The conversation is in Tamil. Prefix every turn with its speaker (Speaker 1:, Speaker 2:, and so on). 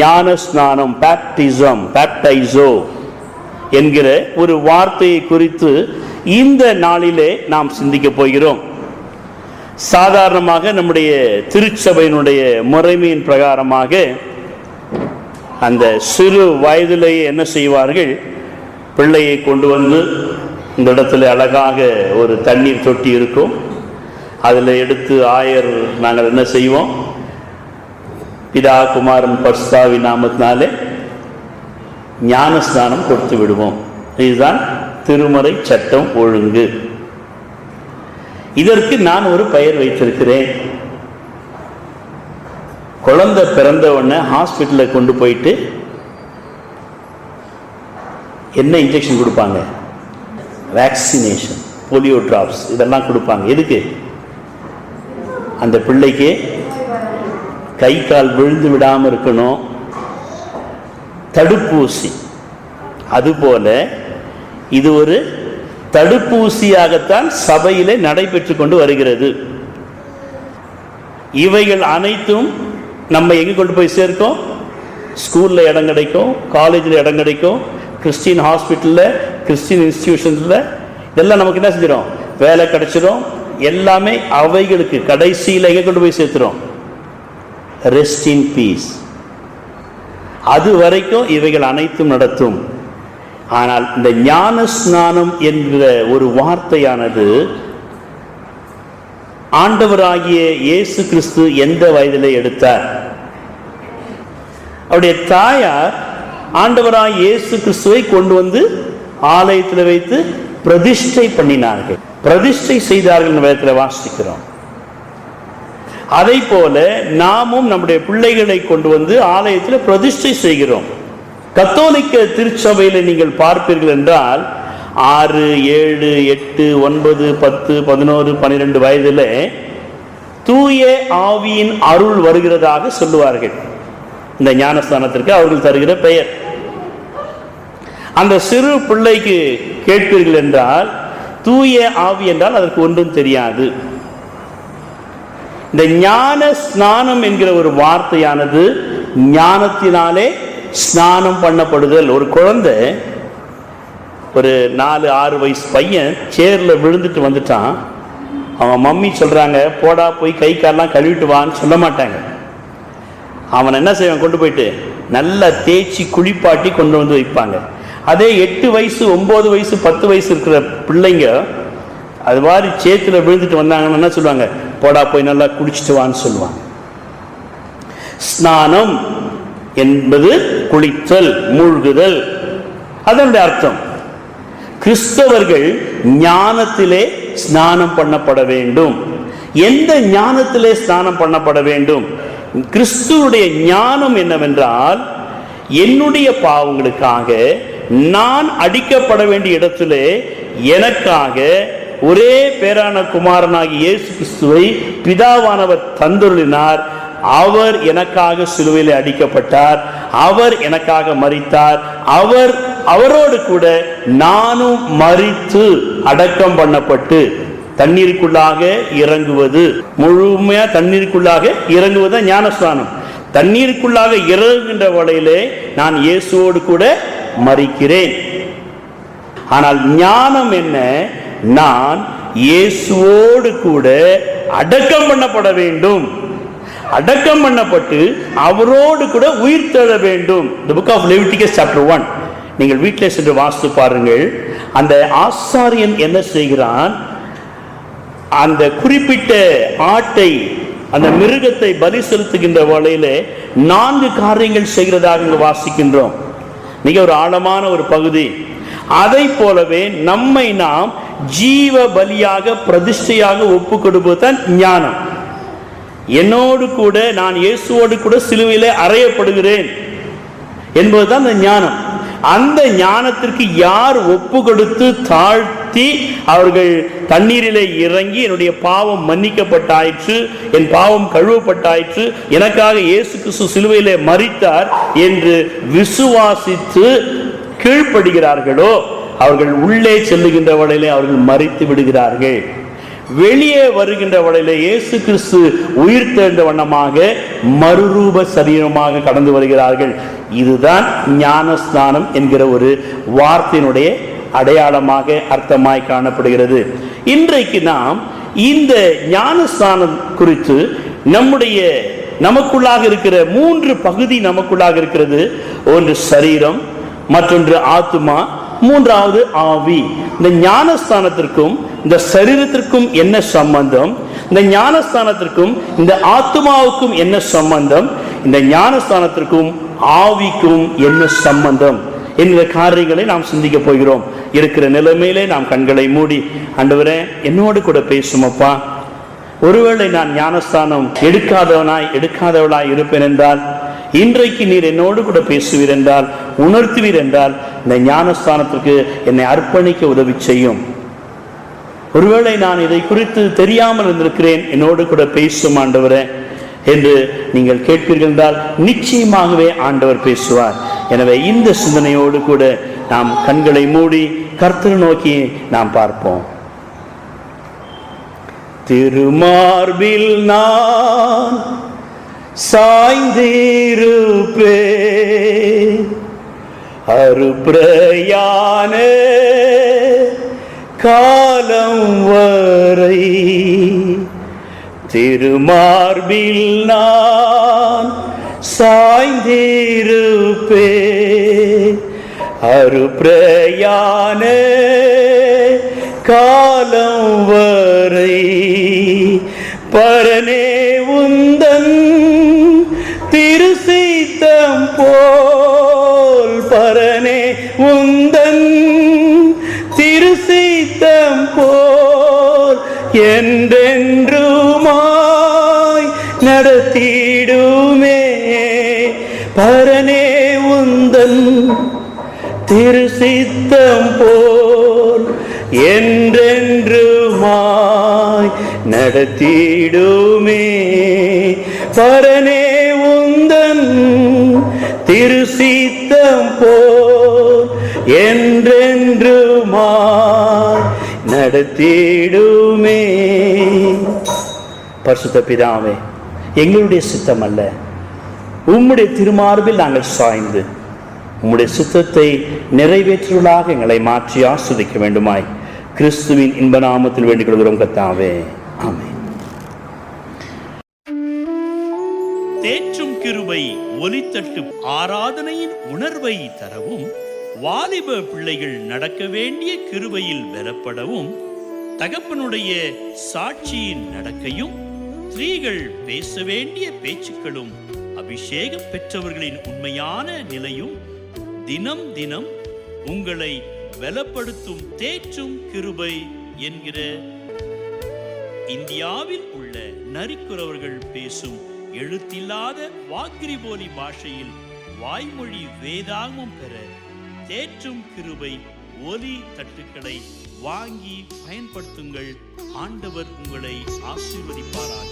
Speaker 1: ஞான ஸ்நானம், பேப்டைசோ என்கிற ஒரு வார்த்தையை குறித்து இந்த நாளிலே நாம் சிந்திக்க போகிறோம். சாதாரணமாக நம்முடைய திருச்சபையினுடைய முறைமையின் பிரகாரமாக அந்த சிறு வயதிலேயே என்ன செய்வார்கள், பிள்ளையை கொண்டு வந்து இந்த இடத்துல அழகாக ஒரு தண்ணீர் தொட்டி இருக்கும், அதில் எடுத்து ஆயர் நாங்கள் என்ன செய்வோம், பிதா குமாரன் பரிசுத்தாவி நாமத்தினாலே ஞான ஸ்நானம் கொடுத்து விடுவோம். இதுதான் திருமறை சட்டம் ஒழுங்கு. இதற்கு நான் ஒரு பெயர் வைத்திருக்கிறேன். குழந்தை பிறந்த உடனே ஹாஸ்பிட்டலில் கொண்டு போயிட்டு என்ன இன்ஜெக்ஷன் கொடுப்பாங்க, வேக்சினேஷன், போலியோ டிராப்ஸ் இதெல்லாம் கொடுப்பாங்க. எதுக்கு? அந்த பிள்ளைக்கு கை கால் விழுந்து விடாமல் இருக்கணும், தடுப்பூசி. அதுபோல இது ஒரு தடுப்பூசியாகத்தான் சபையிலே நடைபெற்று கொண்டு வருகிறது. இவைகள் அனைத்தும் நம்ம எங்கே கொண்டு போய் சேர்க்கும்? ஸ்கூலில் இடம் கிடைக்கும், காலேஜில் இடம் கிடைக்கும், கிறிஸ்டின் ஹாஸ்பிட்டலில், கிறிஸ்டின் இன்ஸ்டிடியூஷன்ஸில் இதெல்லாம் நமக்கு என்ன செஞ்சிடும், வேலை கிடைச்சிடும். எல்லாமே அவைகளுக்கு கடைசியில் எங்கே கொண்டு போய் சேர்த்துரும்? Rest in peace. அது வரைக்கும் இவைகள் அனைத்தும் நடத்தும். ஆனால் இந்த ஞான ஸ்நானம் என்கிற ஒரு வார்த்தையானது ஆண்டவராகிய இயேசு கிறிஸ்து எந்த வயதிலே எடுத்தார்? அவருடைய தாயார் ஆண்டவராகிய இயேசு கிறிஸ்துவை கொண்டு வந்து ஆலயத்தில் வைத்து பிரதிஷ்டை பண்ணினார்கள், பிரதிஷ்டை செய்தார்கள் வேதத்தில் வாசிக்கிறோம். அதை போல நாமும் நம்முடைய பிள்ளைகளை கொண்டு வந்து ஆலயத்தில் பிரதிஷ்டை செய்கிறோம். கத்தோலிக்க திருச்சபையில் நீங்கள் பார்ப்பீர்கள் என்றால் 6, 7, 8, 9, 10, 11, 12 வயதில் தூய ஆவியின் அருள் வருகிறதாக சொல்லுவார்கள். இந்த ஞானஸ்தானத்திற்கு அவர்கள் தருகிற பெயர். அந்த சிறு பிள்ளைக்கு கேட்பீர்கள் என்றால் தூய ஆவி என்றால் அதற்கு ஒன்றும் தெரியாது. இந்த ஞான ஸ்நானம் என்கிற ஒரு வார்த்தையானது ஞானத்தினாலே ஸ்நானம் பண்ணப்படுதல். ஒரு குழந்தை, ஒரு 4, 6 வயசு பையன் சேர்ல விழுந்துட்டு வந்துட்டான். அவன் மம்மி சொல்றாங்க, போடா போய் கை காலெல்லாம் கழுவிட்டு வான்னு சொல்ல மாட்டாங்க. அவன் என்ன செய்வான், கொண்டு போயிட்டு நல்லா தேய்ச்சி குளிப்பாட்டி கொண்டு வந்து வைப்பாங்க. அதே 8 வயசு 9 வயசு 10 வயசு இருக்கிற பிள்ளைங்க அது மாதிரி சேத்துல விழுந்துட்டு வந்தாங்கன்னு என்ன சொல்லுவாங்க, போடா போய் நல்லா குளிச்சுட்டு வான்னு சொல்லுவாங்க. ஸ்நானம் என்பது குளித்தல், மூழ்குதல். அதனுடைய அர்த்தம் கிறிஸ்தவர்கள் ஞானத்திலே ஸ்நானம் பண்ணப்பட வேண்டும். எந்த ஞானத்திலே ஸ்நானம் பண்ணப்பட வேண்டும்? கிறிஸ்துவுடைய ஞானம் என்னவென்றால், என்னுடைய பாவங்களுக்காக நான் அடிக்கப்பட வேண்டிய இடத்திலே எனக்காக ஒரே பேரான குமாரனாகிய இயேசு கிறிஸ்துவை பிதாவானவர் தந்தருளினார். அவர் எனக்காக சிலுவையில் அடிக்கப்பட்டார், அவர் எனக்காக மரித்தார், அவரோடு கூட நானும் மரித்து அடக்கம் பண்ணப்பட்டு தண்ணீருக்குள்ளாக இறங்குவது, முழுமையா தண்ணீருக்குள்ளாக இறங்குவது ஞானஸ்நானம். தண்ணீருக்குள்ளாக இறங்குகின்ற வழியிலே நான் இயேசுவோடு கூட மரிக்கிறேன். ஆனால் ஞானம் என்ன? நான் இயேசுவோடு கூட அடக்கம் பண்ணப்பட வேண்டும், அடக்கம் பண்ணப்பட்டு அவரோடு கூட உயிர் தெழ வேண்டும். The book of Leviticus chapter 1 நீங்கள் வீட்டில் சென்று வாசித்து பாருங்கள். அந்த ஆசாரியன் என்ன செய்கிறான், அந்த குறிப்பிட்ட ஆட்டை, அந்த மிருகத்தை பலி செலுத்துகின்ற வேளையிலே 4 காரியங்கள் செய்கிறதாக இங்கு வாசிக்கின்றோம். மிக ஒரு ஆழமான ஒரு பகுதி. அதை போலவே நம்மை நாம் ஜீவ பலியாக பிரதிஷ்டையாக ஒப்பு கொடுப்பதுதான் ஞானம். என்னோடு கூட நான் இயேசுவோடு கூட சிலுவையிலே அறையப்படுகிறேன் என்பதுதான் அந்த ஞானம். அந்த ஞானத்திற்கு யார் ஒப்பு கொடுத்து தாழ்த்தி அவர்கள் தண்ணீரிலே இறங்கி என்னுடைய பாவம் மன்னிக்கப்பட்டாயிற்று, என் பாவம் கழுவப்பட்டாயிற்று, எனக்காக இயேசு கிறிஸ்து சிலுவையிலே மரித்தார் என்று விசுவாசித்து கீழ்ப்படுகிறார்களோ அவர்கள் உள்ளே செல்லுகின்ற வழியிலே அவர்கள் மரித்து விடுகிறார்கள். வெளியே வருகின்ற வழியில இயேசு கிறிஸ்து உயிர் தெழுந்த வண்ணமாக மறுரூப சரீரமாக கடந்து வருகிறார்கள். இதுதான் ஞானஸ்நானம் என்கிற ஒரு வார்த்தையினுடைய அடையாளமாக அர்த்தமாய் காணப்படுகிறது. இன்றைக்கு நாம் இந்த ஞானஸ்நானம் குறித்து நமக்குள்ளாக இருக்கிற 3 பகுதி நமக்குள்ளாக இருக்கிறது. ஒன்று சரீரம், மற்றொன்று ஆத்துமா, மூன்றாவது ஆவி. இந்த ஞானஸ்தானத்திற்கும் இந்த சரீரத்திற்கும் என்ன சம்பந்தம்? இந்த ஞானஸ்தானத்திற்கும் இந்த ஆத்துமாவுக்கும் என்ன சம்பந்தம்? இந்த ஞானஸ்தானத்திற்கும் ஆவிக்கும் என்ன சம்பந்தம் என்கிற காரியங்களை நாம் சிந்திக்க போகிறோம். இருக்கிற நிலைமையிலே நாம் கண்களை மூடி, ஆண்டவரே என்னோடு கூட பேசுமப்பா, ஒருவேளை நான் ஞானஸ்தானம் எடுக்காதவளாய் இருப்பேன் என்றால், இன்றைக்கு நீர் என்னோடு கூட பேசுவீர் என்றால், உணர்த்துவீர் என்றால், இந்த ஞானஸ்தானத்திற்கு என்னை அர்ப்பணிக்க உதவி செய்யும். ஒருவேளை நான் இதை குறித்து தெரியாமல் இருந்திருக்கிறேன், என்னோடு கூட பேசும் ஆண்டவரே என்று நீங்கள் கேட்பீர்கள் என்றால், நிச்சயமாகவே ஆண்டவர் பேசுவார். எனவே இந்த சிந்தனையோடு கூட நாம் கண்களை மூடி கர்த்தரை நோக்கி நாம் பார்ப்போம். திருமார்பில் நான் சாய்ந்திருப்பேன், அருப்பிரயாண காலம் வரை. திருமார்பில் நான் சாய்ந்திருப்பேன், அருப்பிரயாண காலம் வரை. பரனே உந்தன் திருசித்தம் போல், பரனே உந்தன் திருசித்தம் போல் என்றென்றுமாய் நடத்திடுமே. பரனே உந்தன் திருசித்தம் போல் என்றென்றுமாய் நடத்திடுமே. பரனே உந்தன் திருசித்தம் போல் என்றென்றுமாய் நடத்திடுமே. பரிசுத்த பிதாவே, எங்களுடைய சித்தம் அல்ல, உம்முடைய திருமார்பில் நாங்கள் சாய்ந்து உம்முடைய சித்தத்தை நிறைவேற்றுவதாக எங்களை மாற்றி ஆஸ்வதிக்க வேண்டுமாய் கிறிஸ்துவின் இன்ப நாமத்தில் வேண்டிக் கொள்கிறோம் கர்த்தாவே, ஆமென். தேற்றும் கிருபை ஒலித்தட்டு ஆராதனையின் உணர்வை தரவும், வாலிப பிள்ளைகள் நடக்க வேண்டிய கிருபையில் பலப்படவும், தகப்பனுடைய சாட்சியின் நடக்கையும், ஸ்திரீகள் பேச வேண்டிய பேச்சுக்களும், அபிஷேகம் பெற்றவர்களின் உண்மையான நிலையும் தினம் தினம் உங்களை பலப்படுத்தும் தேற்றும் கிருபை என்கிற இந்தியாவில் உள்ள நரிக்குறவர்கள் பேசும் எழுத்தில்லாத வாக்கிரிபோலி பாஷையில் வாய்மொழி வேதாகமம் பெற தேற்றும் கிருபை ஒலி தட்டுக்களை வாங்கி பயன்படுத்துங்கள். ஆண்டவர் உங்களை ஆசீர்வதிப்பாராக.